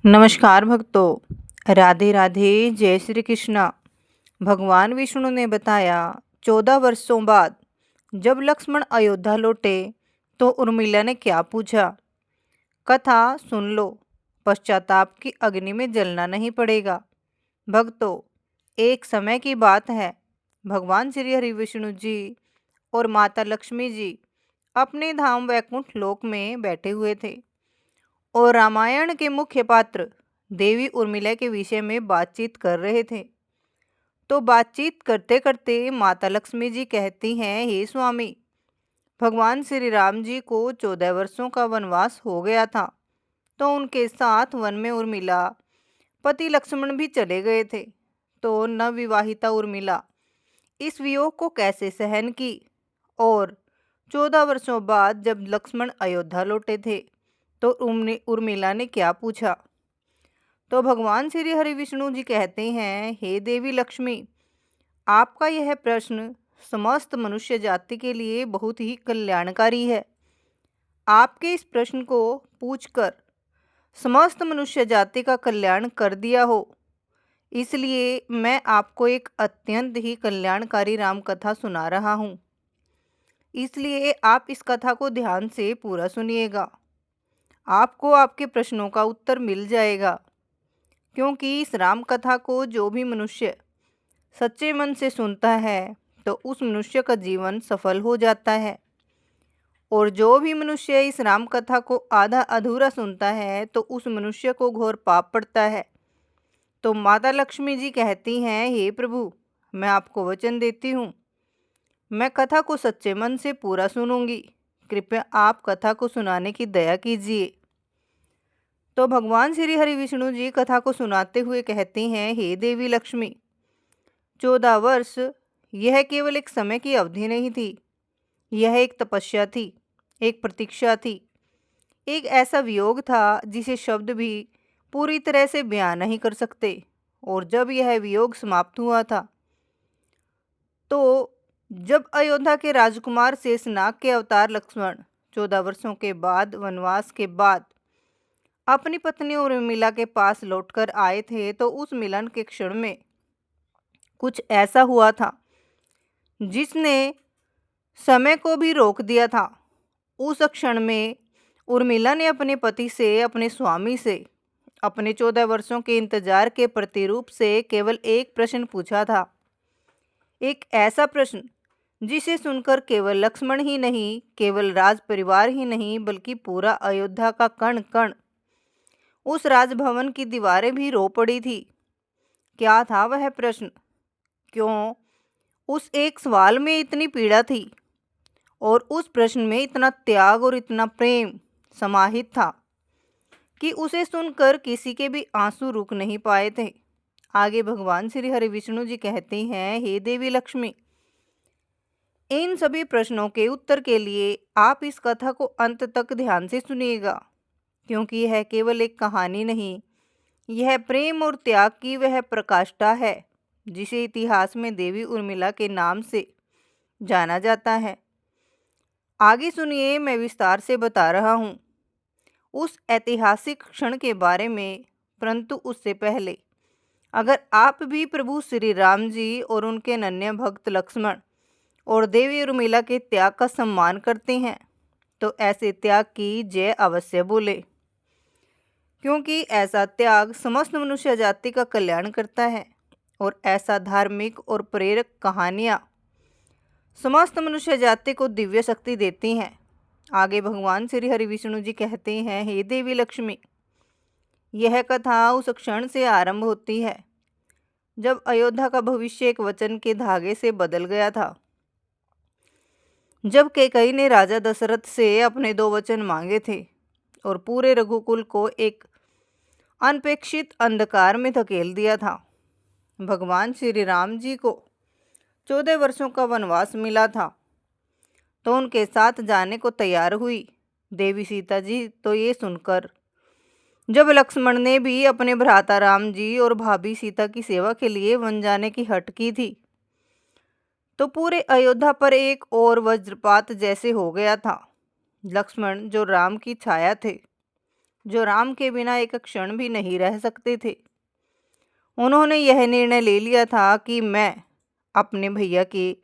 नमस्कार भक्तों, राधे राधे। जय श्री कृष्णा। भगवान विष्णु ने बताया 14 वर्षों बाद जब लक्ष्मण अयोध्या लौटे तो उर्मिला ने क्या पूछा। कथा सुन लो, पश्चाताप की अग्नि में जलना नहीं पड़ेगा। भक्तों, एक समय की बात है। भगवान श्री हरि विष्णु जी और माता लक्ष्मी जी अपने धाम वैकुंठ लोक में बैठे हुए थे और रामायण के मुख्य पात्र देवी उर्मिला के विषय में बातचीत कर रहे थे। तो बातचीत करते करते माता लक्ष्मी जी कहती हैं, हे स्वामी, भगवान श्री राम जी को 14 वर्षों का वनवास हो गया था, तो उनके साथ वन में उर्मिला पति लक्ष्मण भी चले गए थे। तो नवविवाहिता उर्मिला इस वियोग को कैसे सहन की। और 14 वर्षों बाद जब लक्ष्मण अयोध्या लौटे थे तो उर्मिला ने क्या पूछा। तो भगवान श्री हरि विष्णु जी कहते हैं, हे देवी लक्ष्मी, आपका यह प्रश्न समस्त मनुष्य जाति के लिए बहुत ही कल्याणकारी है। आपके इस प्रश्न को पूछकर समस्त मनुष्य जाति का कल्याण कर दिया हो, इसलिए मैं आपको एक अत्यंत ही कल्याणकारी राम कथा सुना रहा हूँ। इसलिए आप इस कथा को ध्यान से पूरा सुनिएगा। आपको आपके प्रश्नों का उत्तर मिल जाएगा, क्योंकि इस राम कथा को जो भी मनुष्य सच्चे मन से सुनता है तो उस मनुष्य का जीवन सफल हो जाता है, और जो भी मनुष्य इस राम कथा को आधा अधूरा सुनता है तो उस मनुष्य को घोर पाप पड़ता है। तो माता लक्ष्मी जी कहती हैं, हे प्रभु, मैं आपको वचन देती हूँ, मैं कथा को सच्चे मन से पूरा सुनूंगी। कृपया आप कथा को सुनाने की दया कीजिए। तो भगवान श्री हरि विष्णु जी कथा को सुनाते हुए कहती हैं, हे देवी लक्ष्मी, 14 वर्ष यह केवल एक समय की अवधि नहीं थी। यह एक तपस्या थी, एक प्रतीक्षा थी, एक ऐसा वियोग था जिसे शब्द भी पूरी तरह से बयान नहीं कर सकते। और जब यह वियोग समाप्त हुआ था तो जब अयोध्या के राजकुमार शेषनाग के अवतार लक्ष्मण 14 वर्षों के बाद वनवास के बाद अपनी पत्नी उर्मिला के पास लौटकर आए थे, तो उस मिलन के क्षण में कुछ ऐसा हुआ था जिसने समय को भी रोक दिया था। उस क्षण में उर्मिला ने अपने पति से, अपने स्वामी से, अपने 14 वर्षों के इंतजार के प्रतिरूप से केवल एक प्रश्न पूछा था। एक ऐसा प्रश्न जिसे सुनकर केवल लक्ष्मण ही नहीं, केवल राज परिवार ही नहीं, बल्कि पूरा अयोध्या का कण कण, उस राजभवन की दीवारें भी रो पड़ी थी। क्या था वह प्रश्न? क्यों उस एक सवाल में इतनी पीड़ा थी और उस प्रश्न में इतना त्याग और इतना प्रेम समाहित था कि उसे सुनकर किसी के भी आंसू रुक नहीं पाए थे। आगे भगवान श्री हरि विष्णु जी कहते हैं, हे देवी लक्ष्मी, इन सभी प्रश्नों के उत्तर के लिए आप इस कथा को अंत तक ध्यान से सुनिएगा, क्योंकि यह केवल एक कहानी नहीं, यह प्रेम और त्याग की वह प्रकाष्ठा है जिसे इतिहास में देवी उर्मिला के नाम से जाना जाता है। आगे सुनिए, मैं विस्तार से बता रहा हूँ उस ऐतिहासिक क्षण के बारे में। परंतु उससे पहले अगर आप भी प्रभु श्री राम जी और उनके अनन्य भक्त लक्ष्मण और देवी उर्मिला के त्याग का सम्मान करते हैं तो ऐसे त्याग की जय अवश्य बोले, क्योंकि ऐसा त्याग समस्त मनुष्य जाति का कल्याण करता है और ऐसा धार्मिक और प्रेरक कहानियाँ समस्त मनुष्य जाति को दिव्य शक्ति देती हैं। आगे भगवान श्री हरि विष्णु जी कहते हैं, हे देवी लक्ष्मी, यह कथा उस क्षण से आरंभ होती है जब अयोध्या का भविष्य एक वचन के धागे से बदल गया था। जब कैकेयी ने राजा दशरथ से अपने 2 वचन मांगे थे और पूरे रघुकुल को एक अनपेक्षित अंधकार में धकेल दिया था। भगवान श्री राम जी को 14 वर्षों का वनवास मिला था तो उनके साथ जाने को तैयार हुई देवी सीता जी। तो ये सुनकर जब लक्ष्मण ने भी अपने भ्राता राम जी और भाभी सीता की सेवा के लिए वन जाने की हट की थी, तो पूरे अयोध्या पर एक और वज्रपात जैसे हो गया था। लक्ष्मण जो राम की छाया थे जो राम के बिना एक क्षण भी नहीं रह सकते थे। उन्होंने यह निर्णय ले लिया था कि मैं अपने भैया की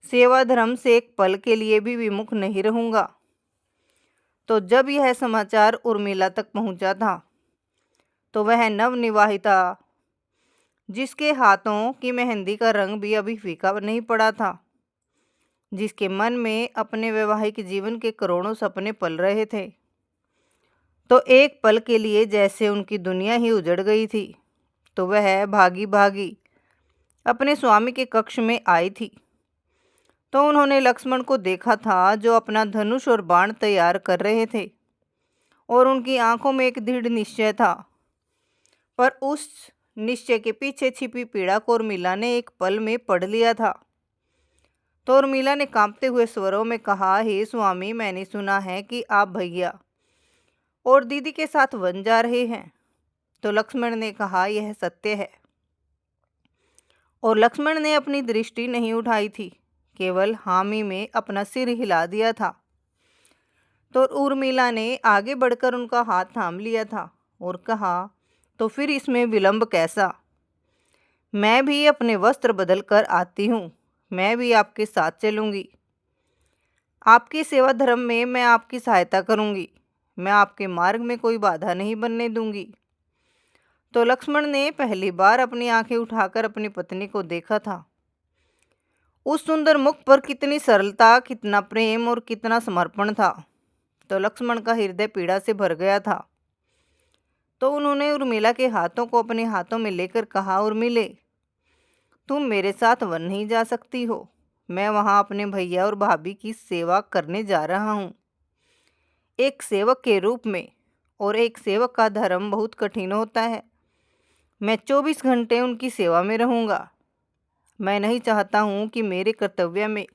सेवा धर्म से एक पल के लिए भी विमुख नहीं रहूंगा। तो जब यह समाचार उर्मिला तक पहुंचा था, तो वह नवनिवाहिता, जिसके हाथों की मेहंदी का रंग भी अभी फीका नहीं पड़ा था, जिसके मन में अपने वैवाहिक जीवन के करोड़ों सपने पल रहे थे, तो एक पल के लिए जैसे उनकी दुनिया ही उजड़ गई थी। तो वह भागी भागी अपने स्वामी के कक्ष में आई थी। तो उन्होंने लक्ष्मण को देखा था, जो अपना धनुष और बाण तैयार कर रहे थे, और उनकी आंखों में एक दृढ़ निश्चय था। पर उस निश्चय के पीछे छिपी पीड़ा को उर्मिला ने एक पल में पढ़ लिया था। तो उर्मिला ने कांपते हुए स्वरों में कहा, हे स्वामी, मैंने सुना है कि आप भैया और दीदी के साथ वन जा रहे हैं। तो लक्ष्मण ने कहा, यह सत्य है। और लक्ष्मण ने अपनी दृष्टि नहीं उठाई थी, केवल हामी में अपना सिर हिला दिया था। तो उर्मिला ने आगे बढ़कर उनका हाथ थाम लिया था और कहा, तो फिर इसमें विलंब कैसा? मैं भी अपने वस्त्र बदल कर आती हूँ, मैं भी आपके साथ चलूँगी। आपकी सेवा धर्म में मैं आपकी सहायता करूँगी, मैं आपके मार्ग में कोई बाधा नहीं बनने दूंगी। तो लक्ष्मण ने पहली बार अपनी आंखें उठाकर अपनी पत्नी को देखा था। उस सुंदर मुख पर कितनी सरलता, कितना प्रेम और कितना समर्पण था। तो लक्ष्मण का हृदय पीड़ा से भर गया था। तो उन्होंने उर्मिला के हाथों को अपने हाथों में लेकर कहा, उर्मिले, तुम मेरे साथ वन नहीं जा सकती हो। मैं वहाँ अपने भैया और भाभी की सेवा करने जा रहा हूँ, एक सेवक के रूप में। और एक सेवक का धर्म बहुत कठिन होता है। मैं 24 घंटे उनकी सेवा में रहूँगा। मैं नहीं चाहता हूँ कि मेरे कर्तव्य में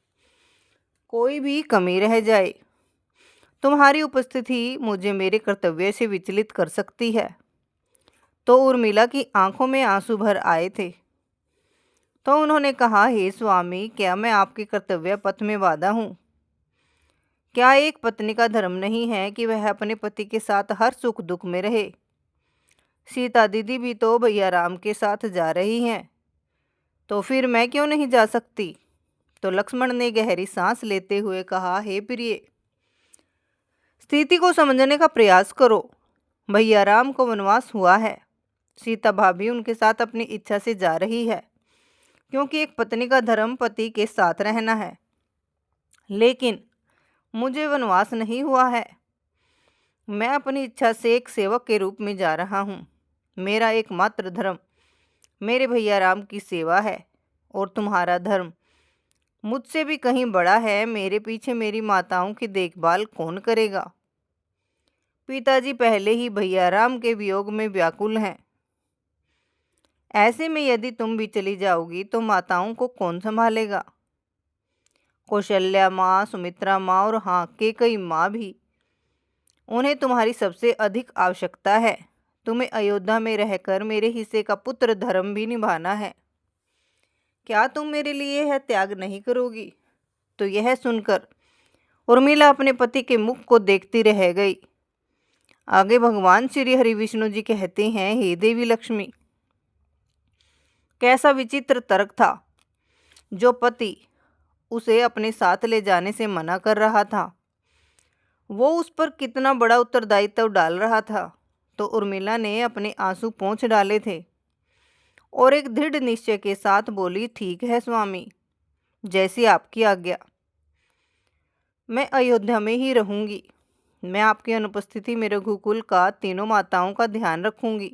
कोई भी कमी रह जाए। तुम्हारी उपस्थिति मुझे मेरे कर्तव्य से विचलित कर सकती है। तो उर्मिला की आंखों में आंसू भर आए थे। तो उन्होंने कहा, हे स्वामी, क्या मैं आपके कर्तव्य पथ में बाधा हूँ? क्या एक पत्नी का धर्म नहीं है कि वह अपने पति के साथ हर सुख दुख में रहे? सीता दीदी भी तो भैया राम के साथ जा रही हैं, तो फिर मैं क्यों नहीं जा सकती? तो लक्ष्मण ने गहरी सांस लेते हुए कहा, हे प्रिय, स्थिति को समझने का प्रयास करो। भैया राम को वनवास हुआ है, सीता भाभी उनके साथ अपनी इच्छा से जा रही है, क्योंकि एक पत्नी का धर्म पति के साथ रहना है। लेकिन मुझे वनवास नहीं हुआ है। मैं अपनी इच्छा से एक सेवक के रूप में जा रहा हूँ। मेरा एकमात्र धर्म मेरे भैया राम की सेवा है, और तुम्हारा धर्म मुझसे भी कहीं बड़ा है। मेरे पीछे मेरी माताओं की देखभाल कौन करेगा? पिताजी पहले ही भैया राम के वियोग में व्याकुल हैं। ऐसे में यदि तुम भी चली जाओगी तो माताओं को कौन संभालेगा? कौशल्या माँ, सुमित्रा माँ और हाँ, कैकेयी माँ भी। उन्हें तुम्हारी सबसे अधिक आवश्यकता है। तुम्हें अयोध्या में रहकर मेरे हिस्से का पुत्र धर्म भी निभाना है। क्या तुम मेरे लिए यह त्याग नहीं करोगी? तो यह सुनकर उर्मिला अपने पति के मुख को देखती रह गई। आगे भगवान श्री हरि विष्णु जी कहते हैं, हे देवी लक्ष्मी, कैसा विचित्र तर्क था। जो पति उसे अपने साथ ले जाने से मना कर रहा था, वो उस पर कितना बड़ा उत्तरदायित्व डाल रहा था। तो उर्मिला ने अपने आंसू पोंछ डाले थे और एक दृढ़ निश्चय के साथ बोली, ठीक है स्वामी, जैसी आपकी आज्ञा। मैं अयोध्या में ही रहूंगी। मैं आपकी अनुपस्थिति में रघुकुल का तीनों माताओं का ध्यान रखूंगी।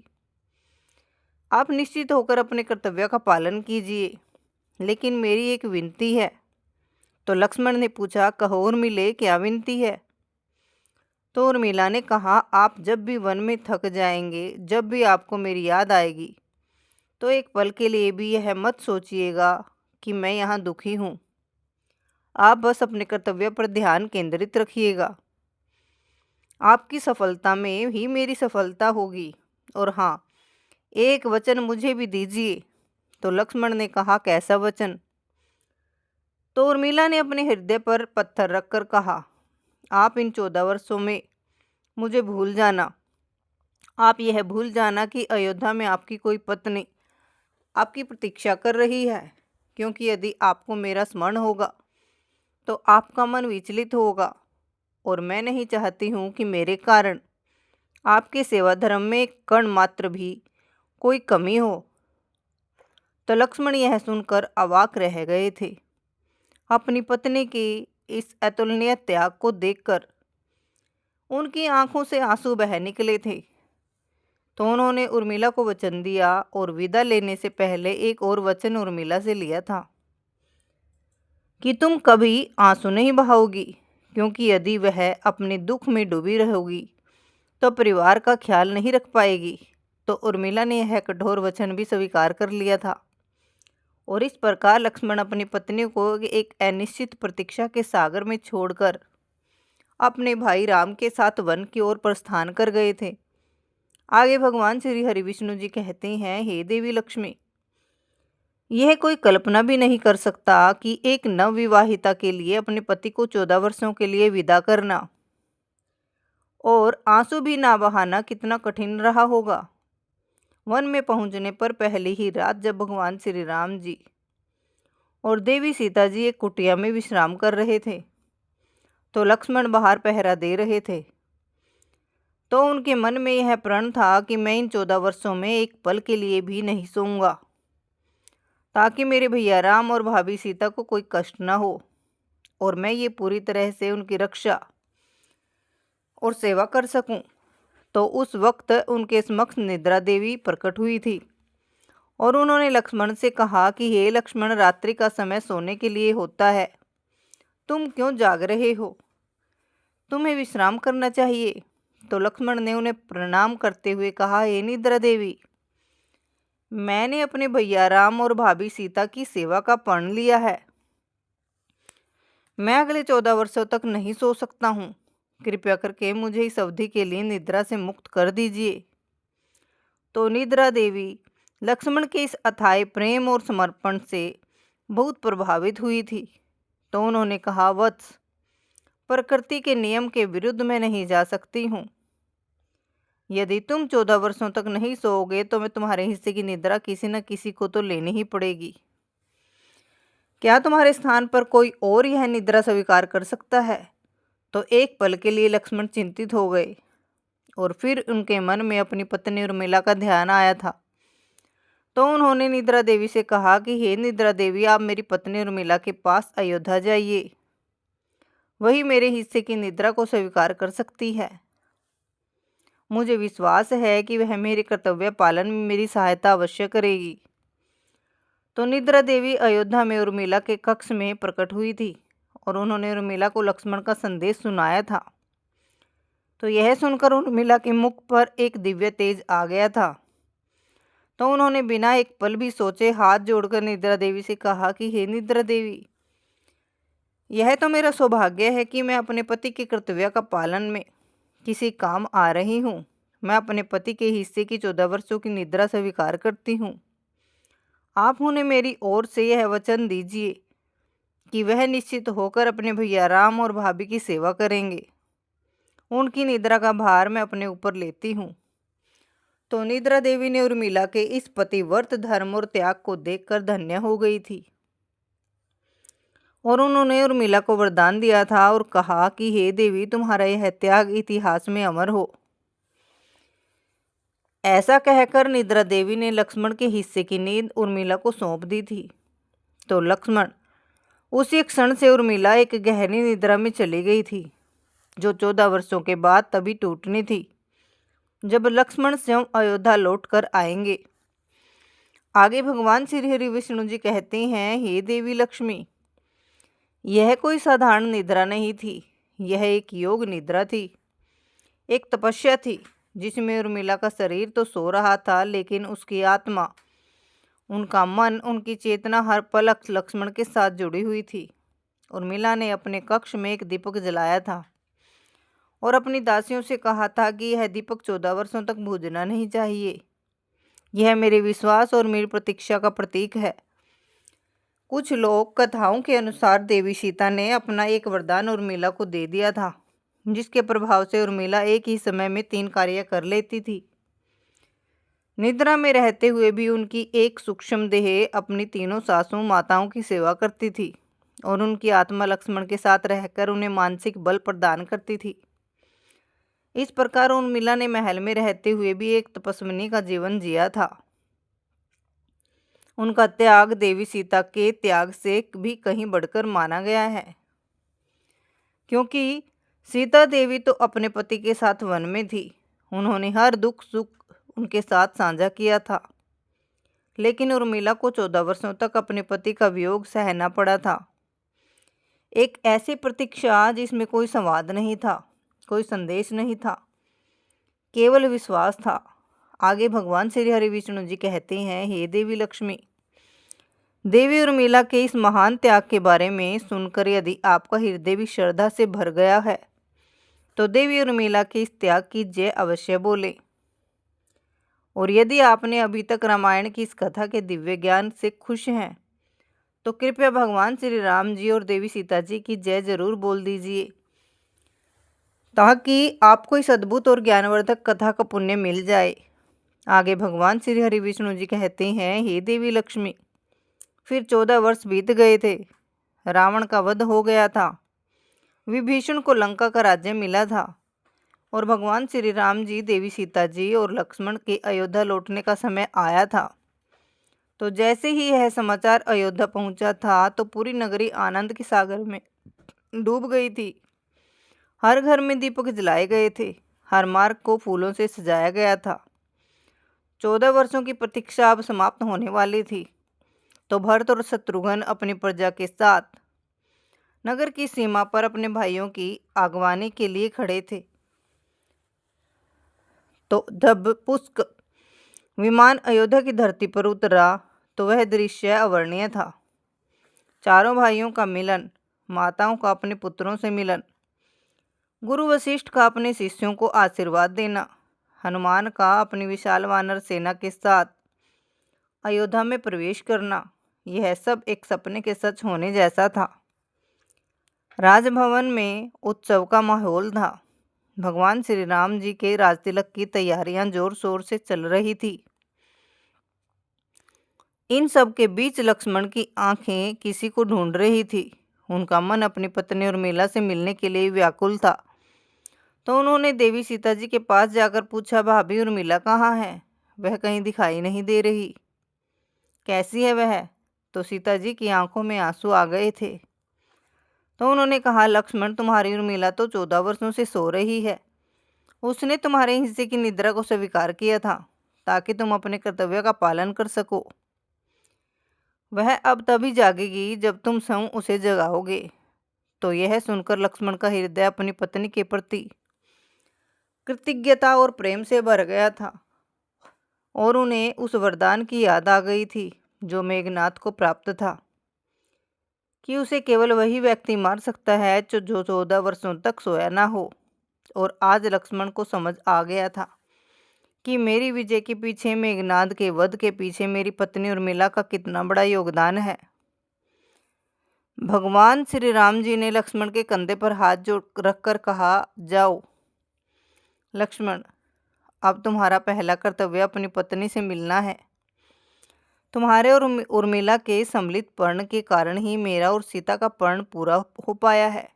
आप निश्चित होकर अपने कर्तव्य का पालन कीजिए, लेकिन मेरी एक विनती है। तो लक्ष्मण ने पूछा, कहो उर्मिले, क्या विनती है? तो उर्मिला ने कहा, आप जब भी वन में थक जाएंगे, जब भी आपको मेरी याद आएगी, तो एक पल के लिए भी यह मत सोचिएगा कि मैं यहाँ दुखी हूँ। आप बस अपने कर्तव्य पर ध्यान केंद्रित रखिएगा। आपकी सफलता में ही मेरी सफलता होगी। और हाँ, एक वचन मुझे भी दीजिए। तो लक्ष्मण ने कहा, कैसा वचन? तो उर्मिला ने अपने हृदय पर पत्थर रखकर कहा, आप इन 14 वर्षों में मुझे भूल जाना। आप यह भूल जाना कि अयोध्या में आपकी कोई पत्नी आपकी प्रतीक्षा कर रही है, क्योंकि यदि आपको मेरा स्मरण होगा तो आपका मन विचलित होगा, और मैं नहीं चाहती हूँ कि मेरे कारण आपके सेवा धर्म में एक कण मात्र भी कोई कमी हो। तो लक्ष्मण यह सुनकर अवाक रह गए थे। अपनी पत्नी की इस अतुलनीय त्याग को देखकर उनकी आंखों से आंसू बह निकले थे। तो उन्होंने उर्मिला को वचन दिया, और विदा लेने से पहले एक और वचन उर्मिला से लिया था कि तुम कभी आंसू नहीं बहाओगी, क्योंकि यदि वह अपने दुख में डूबी रहोगी तो परिवार का ख्याल नहीं रख पाएगी। तो उर्मिला ने यह कठोर वचन भी स्वीकार कर लिया था, और इस प्रकार लक्ष्मण अपनी पत्नी को एक अनिश्चित प्रतीक्षा के सागर में छोड़कर अपने भाई राम के साथ वन की ओर प्रस्थान कर गए थे। आगे भगवान श्री हरि विष्णु जी कहते हैं, हे देवी लक्ष्मी, यह कोई कल्पना भी नहीं कर सकता कि एक नवविवाहिता के लिए अपने पति को 14 वर्षों के लिए विदा करना और आंसू भी ना बहाना कितना कठिन रहा होगा। वन में पहुंचने पर पहली ही रात जब भगवान श्री राम जी और देवी सीता जी एक कुटिया में विश्राम कर रहे थे, तो लक्ष्मण बाहर पहरा दे रहे थे। तो उनके मन में यह प्रण था कि मैं इन 14 वर्षों में एक पल के लिए भी नहीं सोऊंगा, ताकि मेरे भैया राम और भाभी सीता को कोई कष्ट न हो, और मैं ये पूरी तरह से उनकी रक्षा और सेवा कर सकूं। तो उस वक्त उनके समक्ष निद्रा देवी प्रकट हुई थी, और उन्होंने लक्ष्मण से कहा कि हे लक्ष्मण, रात्रि का समय सोने के लिए होता है, तुम क्यों जाग रहे हो? तुम्हें विश्राम करना चाहिए। तो लक्ष्मण ने उन्हें प्रणाम करते हुए कहा, हे निद्रा देवी, मैंने अपने भैया राम और भाभी सीता की सेवा का प्रण लिया है। मैं अगले 14 वर्षों तक नहीं सो सकता हूँ। कृपया करके मुझे इस अवधि के लिए निद्रा से मुक्त कर दीजिए। तो निद्रा देवी लक्ष्मण के इस अथाह प्रेम और समर्पण से बहुत प्रभावित हुई थी। तो उन्होंने कहा, वत्स, प्रकृति के नियम के विरुद्ध मैं नहीं जा सकती हूँ। यदि तुम 14 वर्षों तक नहीं सोओगे तो मैं तुम्हारे हिस्से की निद्रा किसी न किसी को तो लेनी ही पड़ेगी। क्या तुम्हारे स्थान पर कोई और यह निद्रा स्वीकार कर सकता है? तो एक पल के लिए लक्ष्मण चिंतित हो गए, और फिर उनके मन में अपनी पत्नी उर्मिला का ध्यान आया था। तो उन्होंने निद्रा देवी से कहा कि हे निद्रा देवी, आप मेरी पत्नी उर्मिला के पास अयोध्या जाइए, वही मेरे हिस्से की निद्रा को स्वीकार कर सकती है। मुझे विश्वास है कि वह मेरे कर्तव्य पालन में मेरी सहायता अवश्य करेगी। तो निद्रा देवी अयोध्या में उर्मिला के कक्ष में प्रकट हुई थी, और उन्होंने उर्मिला को लक्ष्मण का संदेश सुनाया था। तो यह सुनकर उर्मिला के मुख पर एक दिव्य तेज आ गया था। तो उन्होंने बिना एक पल भी सोचे हाथ जोड़कर निद्रा देवी से कहा कि हे निद्रा देवी, यह तो मेरा सौभाग्य है कि मैं अपने पति के कर्तव्य का पालन में किसी काम आ रही हूँ। मैं अपने पति के हिस्से की 14 वर्षों की निद्रा स्वीकार करती हूँ। आप उन्हें मेरी ओर से यह वचन दीजिए कि वह निश्चित होकर अपने भैया राम और भाभी की सेवा करेंगे। उनकी निद्रा का भार मैं अपने ऊपर लेती हूँ। तो निद्रा देवी ने उर्मिला के इस पतिव्रत धर्म और त्याग को देखकर धन्य हो गई थी, और उन्होंने उर्मिला को वरदान दिया था और कहा कि हे देवी, तुम्हारा यह त्याग इतिहास में अमर हो। ऐसा कहकर निद्रा देवी ने लक्ष्मण के हिस्से की नींद उर्मिला को सौंप दी थी। तो लक्ष्मण उसी क्षण से उर्मिला एक गहरी निद्रा में चली गई थी, जो 14 वर्षों के बाद तभी टूटनी थी, जब लक्ष्मण स्वयं अयोध्या लौट कर आएंगे। आगे भगवान श्री हरि विष्णु जी कहते हैं, हे देवी लक्ष्मी, यह कोई साधारण निद्रा नहीं थी, यह एक योग निद्रा थी, एक तपस्या थी, जिसमें उर्मिला का शरीर तो सो रहा था, लेकिन उसकी आत्मा, उनका मन, उनकी चेतना हर पल लक्ष्मण के साथ जुड़ी हुई थी। उर्मिला ने अपने कक्ष में एक दीपक जलाया था और अपनी दासियों से कहा था कि यह दीपक 14 वर्षों तक बुझना नहीं चाहिए। यह मेरे विश्वास और मेरी प्रतीक्षा का प्रतीक है। कुछ लोक कथाओं के अनुसार देवी सीता ने अपना एक वरदान उर्मिला को दे दिया था, जिसके प्रभाव से उर्मिला एक ही समय में 3 कार्य कर लेती थी। निद्रा में रहते हुए भी उनकी एक सूक्ष्म देह अपनी तीनों सासू माताओं की सेवा करती थी और उनकी आत्मा लक्ष्मण के साथ रहकर उन्हें मानसिक बल प्रदान करती थी। इस प्रकार उर्मिला ने महल में रहते हुए भी एक तपस्विनी का जीवन जिया था। उनका त्याग देवी सीता के त्याग से भी कहीं बढ़कर माना गया है, क्योंकि सीता देवी तो अपने पति के साथ वन में थी। उन्होंने हर दुख सुख उनके साथ साझा किया था, लेकिन उर्मिला को 14 वर्षों तक अपने पति का वियोग सहना पड़ा था। एक ऐसी प्रतीक्षा जिसमें कोई संवाद नहीं था, कोई संदेश नहीं था, केवल विश्वास था। आगे भगवान श्री हरि विष्णु जी कहते हैं, हे देवी लक्ष्मी, देवी उर्मिला के इस महान त्याग के बारे में सुनकर यदि आपका हृदय भी श्रद्धा से भर गया है तो देवी उर्मिला के इस त्याग की जय अवश्य बोले। और यदि आपने अभी तक रामायण की इस कथा के दिव्य ज्ञान से खुश हैं तो कृपया भगवान श्री राम जी और देवी सीता जी की जय जरूर बोल दीजिए, ताकि आपको इस अद्भुत और ज्ञानवर्धक कथा का पुण्य मिल जाए। आगे भगवान श्री हरि विष्णु जी कहते हैं, हे देवी लक्ष्मी, फिर 14 वर्ष बीत गए थे। रावण का वध हो गया था, विभीषण को लंका का राज्य मिला था और भगवान श्री राम जी, देवी सीता जी और लक्ष्मण के अयोध्या लौटने का समय आया था। तो जैसे ही यह समाचार अयोध्या पहुंचा था तो पूरी नगरी आनंद के सागर में डूब गई थी। हर घर में दीपक जलाए गए थे, हर मार्ग को फूलों से सजाया गया था। 14 वर्षों की प्रतीक्षा अब समाप्त होने वाली थी। तो भरत और शत्रुघ्न अपनी प्रजा के साथ नगर की सीमा पर अपने भाइयों की आगवानी के लिए खड़े थे। तो जब पुष्क विमान अयोध्या की धरती पर उतरा तो वह दृश्य अवर्णनीय था। चारों भाइयों का मिलन, माताओं का अपने पुत्रों से मिलन, गुरु वशिष्ठ का अपने शिष्यों को आशीर्वाद देना, हनुमान का अपनी विशाल वानर सेना के साथ अयोध्या में प्रवेश करना, यह सब एक सपने के सच होने जैसा था। राजभवन में उत्सव का माहौल था। भगवान श्री राम जी के राजतिलक की तैयारियां जोर शोर से चल रही थी। इन सब के बीच लक्ष्मण की आंखें किसी को ढूंढ रही थी। उनका मन अपनी पत्नी उर्मिला से मिलने के लिए व्याकुल था। तो उन्होंने देवी सीता जी के पास जाकर पूछा, भाभी उर्मिला कहाँ है? वह कहीं दिखाई नहीं दे रही। कैसी है वह? तो सीता जी की आंखों में आंसू आ गए थे। तो उन्होंने कहा, लक्ष्मण, तुम्हारी उर्मिला तो 14 वर्षों से सो रही है। उसने तुम्हारे हिस्से की निद्रा को स्वीकार किया था ताकि तुम अपने कर्तव्य का पालन कर सको। वह अब तभी जागेगी जब तुम स्वयं उसे जगाओगे। तो यह सुनकर लक्ष्मण का हृदय अपनी पत्नी के प्रति कृतज्ञता और प्रेम से भर गया था और उन्हें उस वरदान की याद आ गई थी जो मेघनाद को प्राप्त था कि उसे केवल वही व्यक्ति मार सकता है जो 14 वर्षों तक सोया ना हो। और आज लक्ष्मण को समझ आ गया था कि मेरी विजय के पीछे, मेघनाद के वध के पीछे मेरी पत्नी उर्मिला का कितना बड़ा योगदान है। भगवान श्री राम जी ने लक्ष्मण के कंधे पर हाथ जोड़ रखकर कहा, जाओ लक्ष्मण, अब तुम्हारा पहला कर्तव्य अपनी पत्नी से मिलना है। तुम्हारे और उर्मिला के सम्मिलित पर्ण के कारण ही मेरा और सीता का पर्ण पूरा हो पाया है।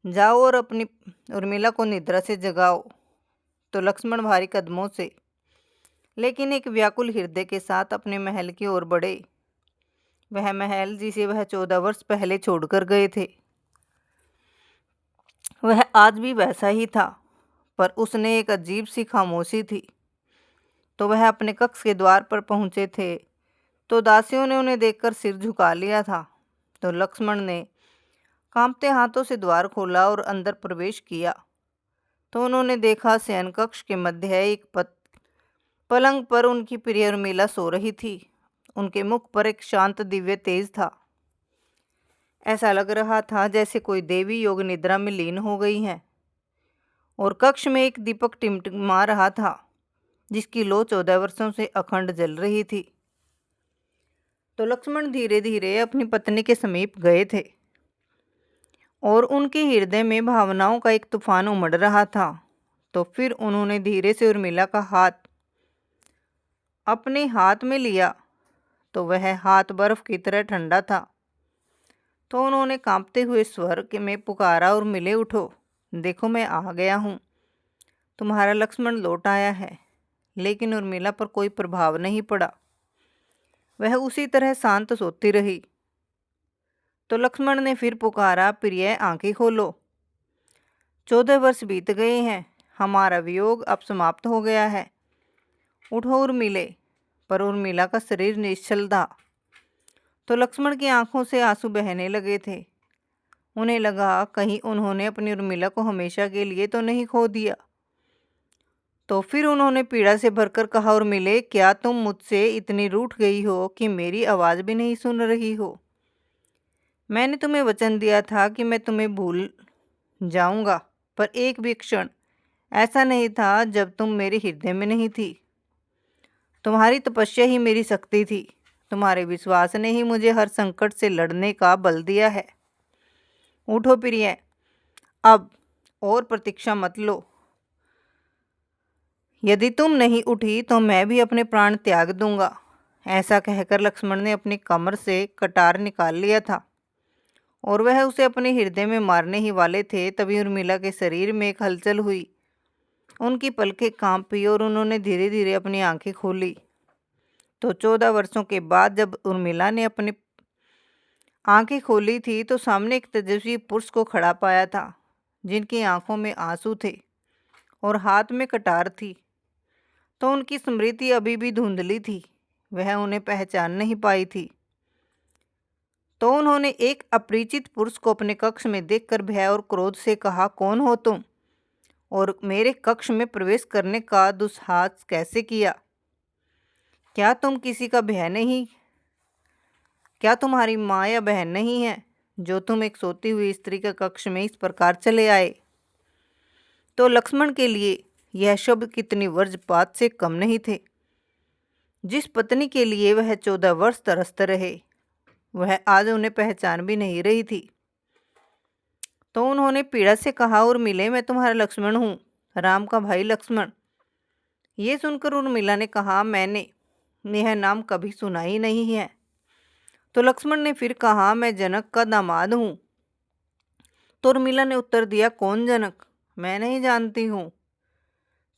जाओ और अपनी उर्मिला को निद्रा से जगाओ। तो लक्ष्मण भारी कदमों से लेकिन एक व्याकुल हृदय के साथ अपने महल की ओर बढ़े। वह महल जिसे वह 14 वर्ष पहले छोड़कर गए थे, वह आज भी वैसा ही था, पर उसने एक अजीब सी खामोशी थी। तो वह अपने कक्ष के द्वार पर पहुंचे थे तो दासियों ने उन्हें देखकर सिर झुका लिया था। तो लक्ष्मण ने कांपते हाथों से द्वार खोला और अंदर प्रवेश किया। तो उन्होंने देखा, शयन कक्ष के मध्य एक पलंग पर उनकी प्रिय उर्मिला सो रही थी। उनके मुख पर एक शांत दिव्य तेज था। ऐसा लग रहा था जैसे कोई देवी योग निद्रा में लीन हो गई है। और कक्ष में एक दीपक टिमटिमा रहा था जिसकी लौ 14 वर्षों से अखंड जल रही थी। तो लक्ष्मण धीरे धीरे अपनी पत्नी के समीप गए थे और उनके हृदय में भावनाओं का एक तूफान उमड़ रहा था। तो फिर उन्होंने धीरे से उर्मिला का हाथ अपने हाथ में लिया तो वह हाथ बर्फ की तरह ठंडा था। तो उन्होंने कांपते हुए स्वर में पुकारा, उर्मिले उठो, देखो मैं आ गया हूँ, तुम्हारा लक्ष्मण लौट आया है। लेकिन उर्मिला पर कोई प्रभाव नहीं पड़ा, वह उसी तरह शांत सोती रही। तो लक्ष्मण ने फिर पुकारा, प्रिय आंखें खोलो, 14 वर्ष बीत गए हैं, हमारा वियोग अब समाप्त हो गया है, उठो उर्मिले। पर उर्मिला का शरीर निश्चल था। तो लक्ष्मण की आंखों से आंसू बहने लगे थे। उन्हें लगा कहीं उन्होंने अपनी उर्मिला को हमेशा के लिए तो नहीं खो दिया। तो फिर उन्होंने पीड़ा से भरकर कहा, उर्मिले क्या तुम मुझसे इतनी रूठ गई हो कि मेरी आवाज़ भी नहीं सुन रही हो? मैंने तुम्हें वचन दिया था कि मैं तुम्हें भूल जाऊंगा, पर एक भी क्षण ऐसा नहीं था जब तुम मेरे हृदय में नहीं थी। तुम्हारी तपस्या ही मेरी शक्ति थी, तुम्हारे विश्वास ने ही मुझे हर संकट से लड़ने का बल दिया है। उठो प्रिय, अब और प्रतीक्षा मत लो, यदि तुम नहीं उठी तो मैं भी अपने प्राण त्याग दूंगा। ऐसा कहकर लक्ष्मण ने अपनी कमर से कटार निकाल लिया था और वह उसे अपने हृदय में मारने ही वाले थे। तभी उर्मिला के शरीर में एक हलचल हुई, उनकी पलकें कांपी और उन्होंने धीरे धीरे अपनी आंखें खोली। तो 14 वर्षों के बाद जब उर्मिला ने अपनी आंखें खोली थी तो सामने एक तेजस्वी पुरुष को खड़ा पाया था, जिनकी आंखों में आंसू थे और हाथ में कटार थी। तो उनकी स्मृति अभी भी धुंधली थी, वह उन्हें पहचान नहीं पाई थी। तो उन्होंने एक अपरिचित पुरुष को अपने कक्ष में देखकर भय और क्रोध से कहा, कौन हो तुम और मेरे कक्ष में प्रवेश करने का दुस्साहस कैसे किया? क्या तुम किसी का भय नहीं? क्या तुम्हारी माँ या बहन नहीं है जो तुम एक सोती हुई स्त्री के कक्ष में इस प्रकार चले आए? तो लक्ष्मण के लिए यह शब्द कितनी वज्रपात से कम नहीं थे। जिस पत्नी के लिए वह 14 वर्ष तरसते रहे, वह आज उन्हें पहचान भी नहीं रही थी। तो उन्होंने पीड़ा से कहा, उर्मिले मैं तुम्हारा लक्ष्मण हूँ, राम का भाई लक्ष्मण। ये सुनकर उर्मिला ने कहा, मैंने यह नाम कभी सुना ही नहीं है। तो लक्ष्मण ने फिर कहा, मैं जनक का दामाद हूँ। तो उर्मिला ने उत्तर दिया, कौन जनक? मैं नहीं जानती हूँ।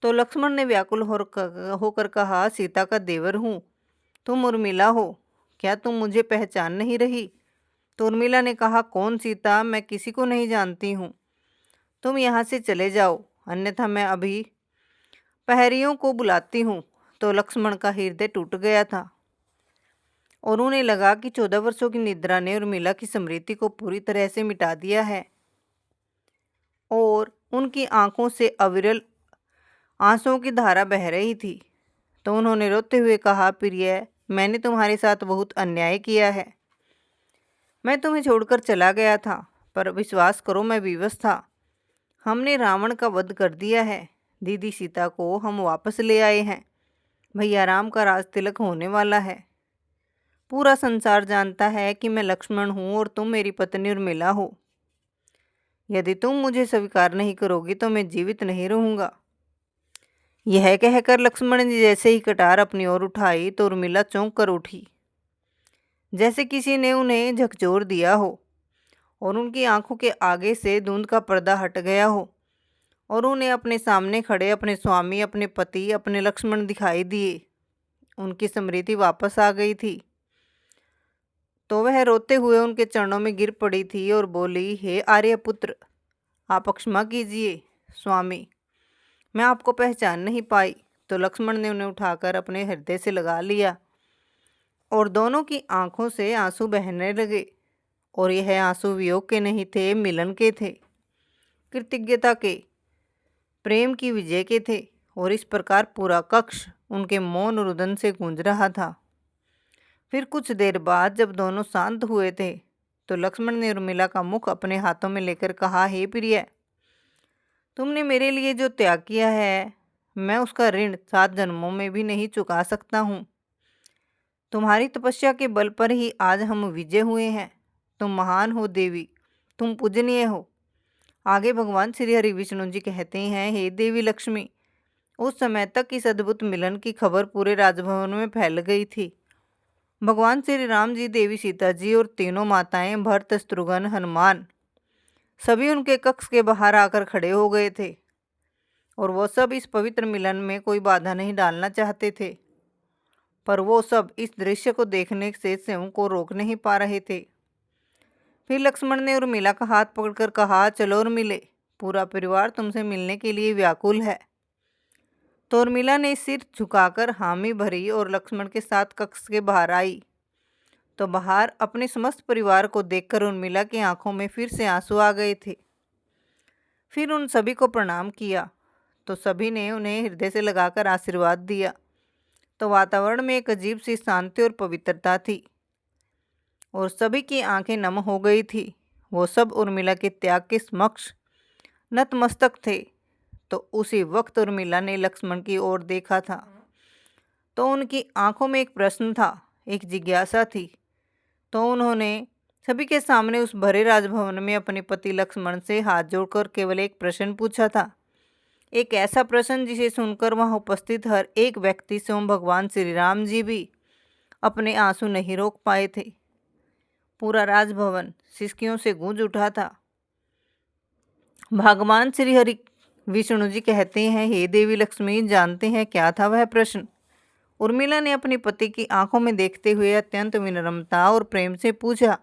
तो लक्ष्मण ने व्याकुल होकर कहा, सीता का देवर हूँ, तुम उर्मिला हो, क्या तुम मुझे पहचान नहीं रही? तो उर्मिला ने कहा, कौन सीता? मैं किसी को नहीं जानती हूँ, तुम यहाँ से चले जाओ, अन्यथा मैं अभी प्रहरियों को बुलाती हूँ। तो लक्ष्मण का हृदय टूट गया था और उन्हें लगा कि 14 वर्षों की निद्रा ने उर्मिला की स्मृति को पूरी तरह से मिटा दिया है और उनकी आंखों से अविरल आंसुओं की धारा बह रही थी। तो उन्होंने रोते हुए कहा, प्रिय मैंने तुम्हारे साथ बहुत अन्याय किया है। मैं तुम्हें छोड़कर चला गया था, पर विश्वास करो मैं विवश था। हमने रावण का वध कर दिया है, दीदी सीता को हम वापस ले आए हैं, भैया राम का राज तिलक होने वाला है। पूरा संसार जानता है कि मैं लक्ष्मण हूँ और तुम मेरी पत्नी उर्मिला हो। यदि तुम मुझे स्वीकार नहीं करोगी तो मैं जीवित नहीं रहूँगा। यह कहकर लक्ष्मण ने जैसे ही कटार अपनी ओर उठाई तो उर्मिला चौंक कर उठी, जैसे किसी ने उन्हें झकझोर दिया हो और उनकी आंखों के आगे से धुंध का पर्दा हट गया हो और उन्हें अपने सामने खड़े अपने स्वामी, अपने पति, अपने लक्ष्मण दिखाई दिए। उनकी स्मृति वापस आ गई थी। तो वह रोते हुए उनके चरणों में गिर पड़ी थी और बोली, हे आर्यपुत्र, आप क्षमा कीजिए स्वामी, मैं आपको पहचान नहीं पाई। तो लक्ष्मण ने उन्हें उठाकर अपने हृदय से लगा लिया और दोनों की आंखों से आंसू बहने लगे और यह आंसू वियोग के नहीं थे, मिलन के थे, कृतज्ञता के, प्रेम की विजय के थे। और इस प्रकार पूरा कक्ष उनके मौन रुदन से गूंज रहा था। फिर कुछ देर बाद जब दोनों शांत हुए थे तो लक्ष्मण ने उर्मिला का मुख अपने हाथों में लेकर कहा, हे प्रिय, तुमने मेरे लिए जो त्याग किया है मैं उसका ऋण 7 जन्मों में भी नहीं चुका सकता हूँ। तुम्हारी तपस्या के बल पर ही आज हम विजय हुए हैं। तुम महान हो देवी, तुम पूजनीय हो। आगे भगवान श्री हरि विष्णु जी कहते हैं, हे देवी लक्ष्मी, उस समय तक इस अद्भुत मिलन की खबर पूरे राजभवन में फैल गई थी। भगवान श्री राम जी, देवी सीता जी और तीनों माताएं भरत, शत्रुघ्न, हनुमान सभी उनके कक्ष के बाहर आकर खड़े हो गए थे और वो सब इस पवित्र मिलन में कोई बाधा नहीं डालना चाहते थे, पर वो सब इस दृश्य को देखने से स्वयं को रोक नहीं पा रहे थे। फिर लक्ष्मण ने उर्मिला का हाथ पकड़कर कहा, चलो उर्मिले, पूरा परिवार तुमसे मिलने के लिए व्याकुल है। तो उर्मिला ने सिर झुकाकर हामी भरी और लक्ष्मण के साथ कक्ष के बाहर आई। तो बाहर अपने समस्त परिवार को देखकर उर्मिला की आंखों में फिर से आंसू आ गए थे। फिर उन सभी को प्रणाम किया तो सभी ने उन्हें हृदय से लगाकर आशीर्वाद दिया। तो वातावरण में एक अजीब सी शांति और पवित्रता थी और सभी की आंखें नम हो गई थी। वो सब उर्मिला के त्याग के समक्ष नतमस्तक थे। तो उसी वक्त उर्मिला ने लक्ष्मण की ओर देखा था तो उनकी आंखों में एक प्रश्न था, एक जिज्ञासा थी। तो उन्होंने सभी के सामने उस भरे राजभवन में अपने पति लक्ष्मण से हाथ जोड़कर केवल एक प्रश्न पूछा था, एक ऐसा प्रश्न जिसे सुनकर वहां उपस्थित हर एक व्यक्ति स्वयं भगवान श्री राम जी भी अपने आंसू नहीं रोक पाए थे। पूरा राजभवन सिसकियों से गूंज उठा था। भगवान श्री हरि विष्णु जी कहते हैं, हे देवी लक्ष्मी, जानते हैं क्या था वह प्रश्न? उर्मिला ने अपने पति की आंखों में देखते हुए अत्यंत विनम्रता और प्रेम से पूछा,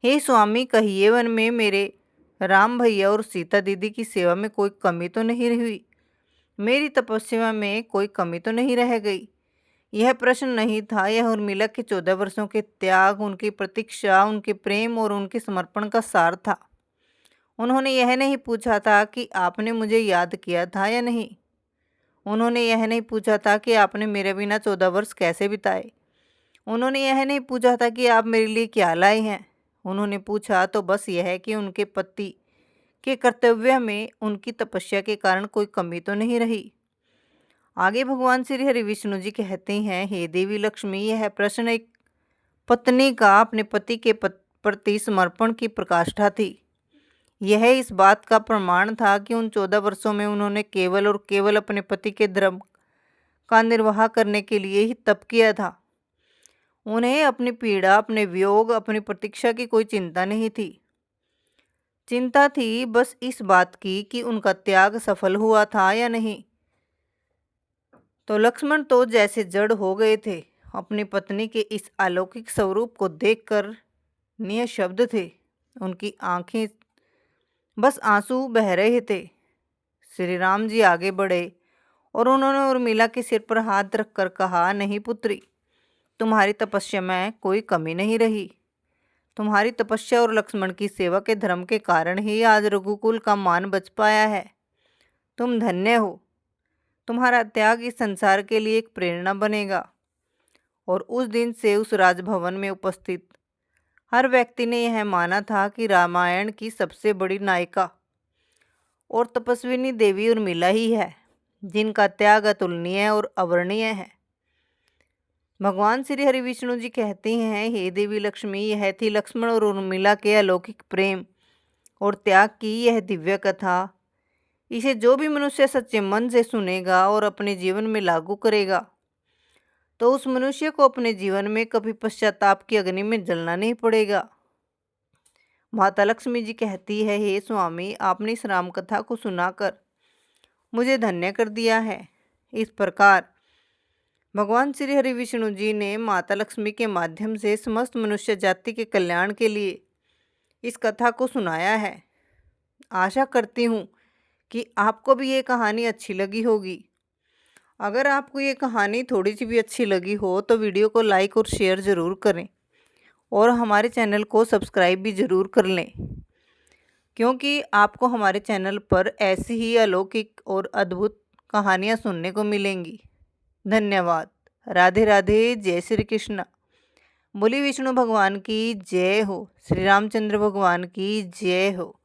हे स्वामी, कहिए, वन में मेरे राम भैया और सीता दीदी की सेवा में कोई कमी तो नहीं हुई? मेरी तपस्या में कोई कमी तो नहीं रह गई? यह प्रश्न नहीं था, यह उर्मिला के 14 वर्षों के त्याग, उनकी प्रतीक्षा, उनके प्रेम और उनके समर्पण का सार था। उन्होंने यह नहीं पूछा था कि आपने मुझे याद किया था या नहीं। उन्होंने यह नहीं पूछा था कि आपने मेरे बिना 14 वर्ष कैसे बिताए। उन्होंने यह नहीं पूछा था कि आप मेरे लिए क्या लाए हैं। उन्होंने पूछा तो बस यह कि उनके पति के कर्तव्य में उनकी तपस्या के कारण कोई कमी तो नहीं रही। आगे भगवान श्री हरि विष्णु जी कहते हैं, हे देवी लक्ष्मी, यह प्रश्न एक पत्नी का अपने पति के प्रति समर्पण की प्रकाष्ठा थी। यह इस बात का प्रमाण था कि उन 14 वर्षों में उन्होंने केवल और केवल अपने पति के धर्म का निर्वाह करने के लिए ही तप किया था। उन्हें अपनी पीड़ा, अपने वियोग, अपनी प्रतीक्षा की कोई चिंता नहीं थी। चिंता थी बस इस बात की कि उनका त्याग सफल हुआ था या नहीं। तो लक्ष्मण तो जैसे जड़ हो गए थे। अपनी पत्नी के इस अलौकिक स्वरूप को देखकर निःशब्द थे। उनकी आंखें बस आंसू बह रहे थे। श्री राम जी आगे बढ़े और उन्होंने उर्मिला के सिर पर हाथ रखकर कहा, नहीं पुत्री, तुम्हारी तपस्या में कोई कमी नहीं रही। तुम्हारी तपस्या और लक्ष्मण की सेवा के धर्म के कारण ही आज रघुकुल का मान बच पाया है। तुम धन्य हो। तुम्हारा त्याग इस संसार के लिए एक प्रेरणा बनेगा। और उस दिन से उस राजभवन में उपस्थित हर व्यक्ति ने यह माना था कि रामायण की सबसे बड़ी नायिका और तपस्विनी देवी उर्मिला ही है, जिनका त्याग अतुलनीय और अवर्णीय है। भगवान श्री हरि विष्णु जी कहते हैं, हे देवी लक्ष्मी, यह थी लक्ष्मण और उर्मिला के अलौकिक प्रेम और त्याग की यह दिव्य कथा। इसे जो भी मनुष्य सच्चे मन से सुनेगा और अपने जीवन में लागू करेगा तो उस मनुष्य को अपने जीवन में कभी पश्चाताप की अग्नि में जलना नहीं पड़ेगा। माता लक्ष्मी जी कहती है, हे स्वामी, आपने इस राम कथा को सुनाकर मुझे धन्य कर दिया है। इस प्रकार भगवान श्री हरि विष्णु जी ने माता लक्ष्मी के माध्यम से समस्त मनुष्य जाति के कल्याण के लिए इस कथा को सुनाया है। आशा करती हूँ कि आपको भी ये कहानी अच्छी लगी होगी। अगर आपको ये कहानी थोड़ी सी भी अच्छी लगी हो तो वीडियो को लाइक और शेयर ज़रूर करें और हमारे चैनल को सब्सक्राइब भी ज़रूर कर लें, क्योंकि आपको हमारे चैनल पर ऐसी ही अलौकिक और अद्भुत कहानियाँ सुनने को मिलेंगी। धन्यवाद। राधे राधे। जय श्री कृष्ण। बोली विष्णु भगवान की जय हो। श्री रामचंद्र भगवान की जय हो।